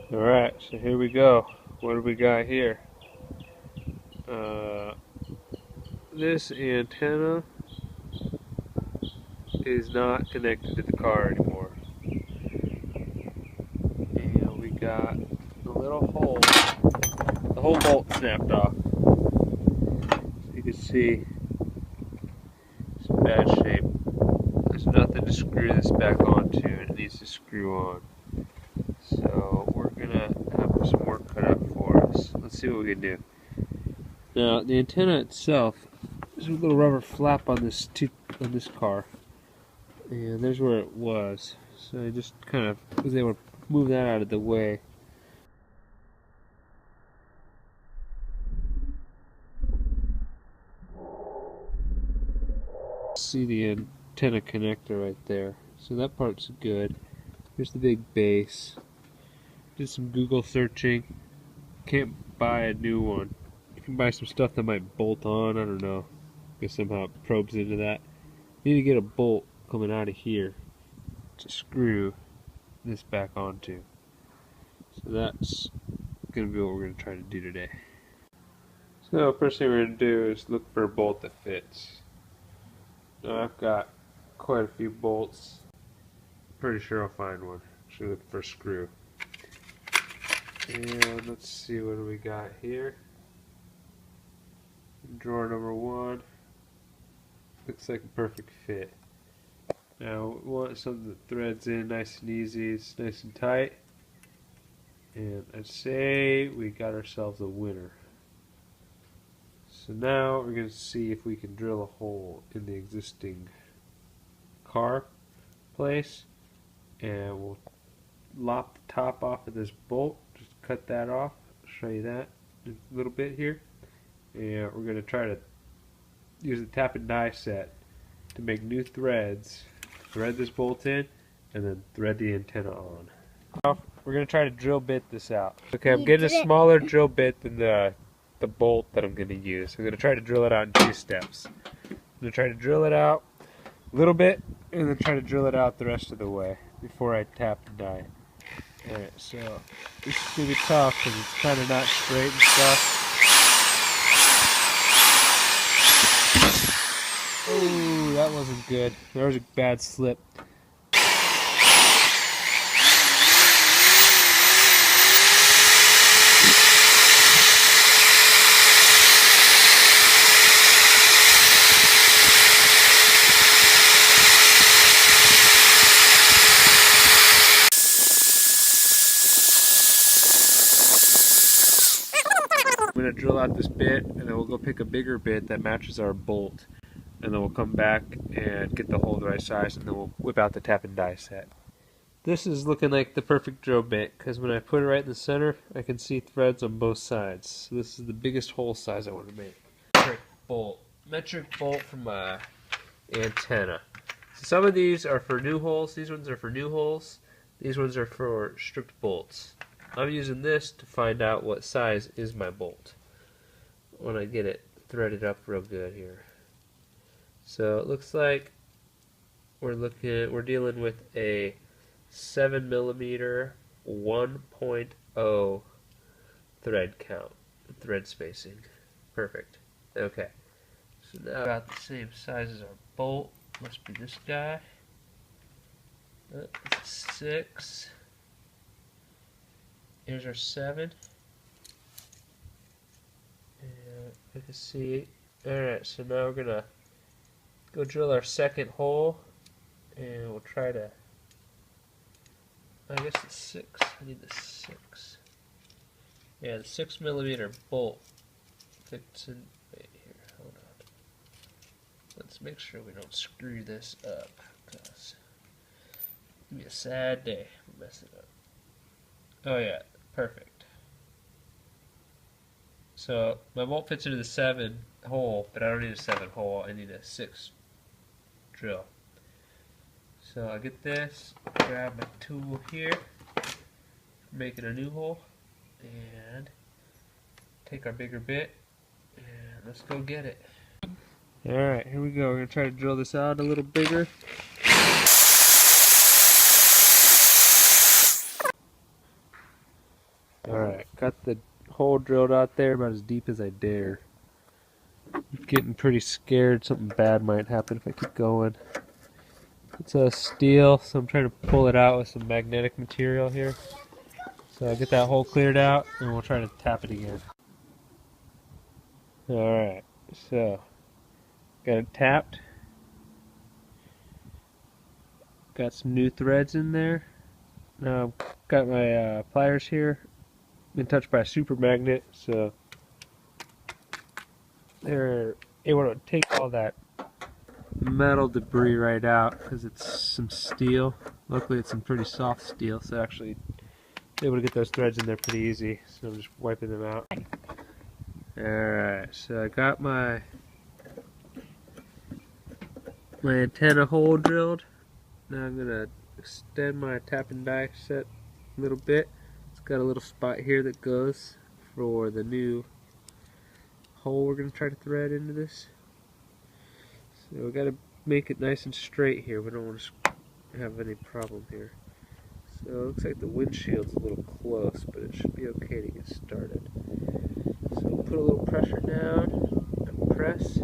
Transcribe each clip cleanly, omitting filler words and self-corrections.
Alright, so here we go. What do we got here? Uh, this antenna is not connected to the car anymore. And we got a little hole. The whole bolt snapped off. So you can see it's in bad shape. There's nothing to screw this back onto, and it needs to screw on. So we're gonna have some work cut out for us. Let's see what we can do. Now the antenna itself, there's a little rubber flap on this car, and there's where it was. So I just kind of was able to move that out of the way. See the antenna connector right there. So that part's good. Here's the big base. Did some Google searching. Can't buy a new one. You can buy some stuff that might bolt on. I don't know. Guess somehow it probes into that. You need to get a bolt coming out of here to screw this back onto. So that's going to be what we're going to try to do today. So first thing we're going to do is look for a bolt that fits. Now I've got quite a few bolts. Pretty sure I'll find one. Should look for a screw. And let's see what do we got here. Drawer number 1. Looks like a perfect fit. Now we want something that threads in nice and easy, it's nice and tight. And I'd say we got ourselves a winner. So now we're going to see if we can drill a hole in the existing car place, and we'll lop the top off of this bolt. Just cut that off. I'll show you that in a little bit here. And we're going to try to use the tap and die set to make new threads, thread this bolt in, and then thread the antenna on. Now we're going to try to drill bit this out. Okay, I'm getting a smaller drill bit than the bolt that I'm going to use. I'm going to try to drill it out in 2 steps. I'm going to try to drill it out a little bit, and then try to drill it out the rest of the way before I tap and die. Alright, so this is going to be tough because it's kind of not straight and stuff. Oh, that wasn't good. There was a bad slip. I'm going to drill out this bit, and then we'll go pick a bigger bit that matches our bolt. And then we'll come back and get the hole the right size, and then we'll whip out the tap and die set. This is looking like the perfect drill bit, because when I put it right in the center, I can see threads on both sides. So this is the biggest hole size I want to make. Metric bolt for my antenna. So some of these are for new holes. These ones are for new holes. These ones are for stripped bolts. I'm using this to find out what size is my bolt when I get it threaded up real good here. So it looks like we're dealing with a 7mm 1.0 thread count, thread spacing. Perfect. Okay. So now about the same size as our bolt. Must be this guy. That's a 6. Here's our 7. And you can see. Alright, so now we're gonna go drill our second hole, and we'll try to, I guess the 6, I need the 6. Yeah, the 6mm bolt fits in, wait here, hold on. Let's make sure we don't screw this up, because it's going to be a sad day if we mess it up. Oh yeah, perfect. So my bolt fits into the 7 hole, but I don't need a 7 hole, I need a 6 drill. So I get this, grab my tool here, make it a new hole, and take our bigger bit, and let's go get it. Alright, here we go. We're going to try to drill this out a little bigger. Alright, got the hole drilled out there about as deep as I dare. I'm getting pretty scared something bad might happen if I keep going. It's a steel, so I'm trying to pull it out with some magnetic material here. So I'll get that hole cleared out and we'll try to tap it again. Alright, so got it tapped. Got some new threads in there. Now I've got my pliers here. Been touched by a super magnet, so they're able to take all that metal debris right out because it's some steel. Luckily it's some pretty soft steel, so actually able to get those threads in there pretty easy. So I'm just wiping them out. Alright, so I got my antenna hole drilled. Now I'm gonna extend my tap and die set a little bit. It's got a little spot here that goes for the new hole we're gonna try to thread into this. So we gotta make it nice and straight here. We don't want to have any problem here. So it looks like the windshield's a little close, but it should be okay to get started. So we'll put a little pressure down and press,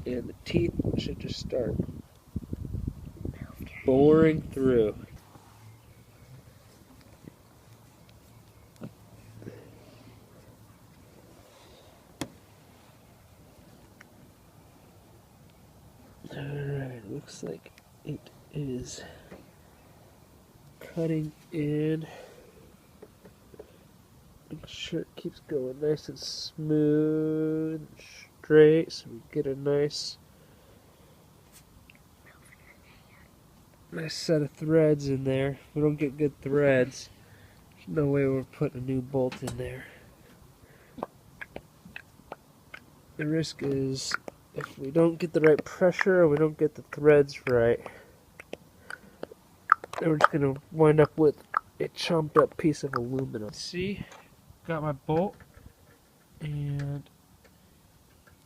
and the teeth should just start boring through. Alright, looks like it is cutting in. Make sure it keeps going nice and smooth and straight so we get a nice set of threads in there. If we don't get good threads, there's no way we're putting a new bolt in there. The risk is if we don't get the right pressure or we don't get the threads right, then we're just going to wind up with a chomped up piece of aluminum. See, got my bolt and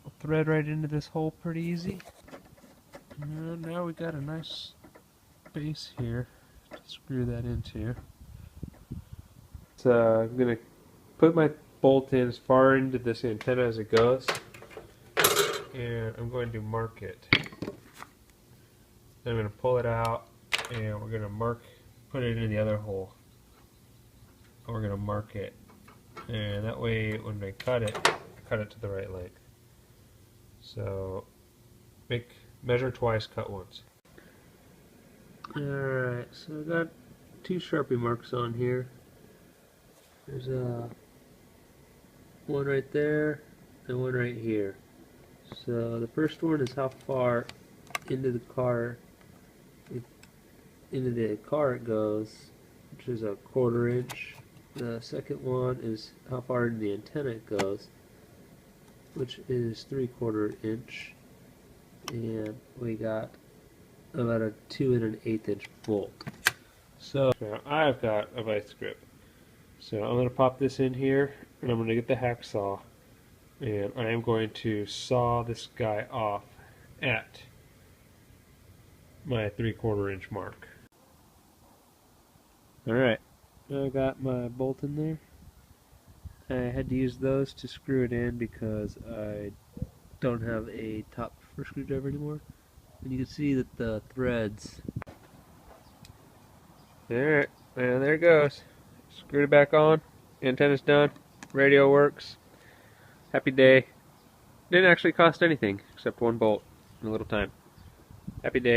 I'll thread right into this hole pretty easy. And now we got a nice base here to screw that into. So I'm going to put my bolt in as far into this antenna as it goes, and I'm going to mark it. Then I'm going to pull it out and we're going to put it in the other hole. And we're going to mark it, and that way when I cut it to the right length. So measure twice, cut once. Alright, so I got two Sharpie marks on here. There's one right there and one right here. So the first one is how far into the car it goes, which is a 1/4 inch. The second one is how far into the antenna it goes, which is 3/4 inch. And we got about a 2 1/8 inch bolt. So now I've got a vice grip. So I'm going to pop this in here, and I'm going to get the hacksaw, and I am going to saw this guy off at my 3/4 inch mark. Alright, I got my bolt in there. I had to use those to screw it in because I don't have a top for screwdriver anymore. And you can see that the threads. Alright, well, there it goes. Screwed it back on. Antenna's done. Radio works. Happy day. Didn't actually cost anything except one bolt and a little time. Happy day.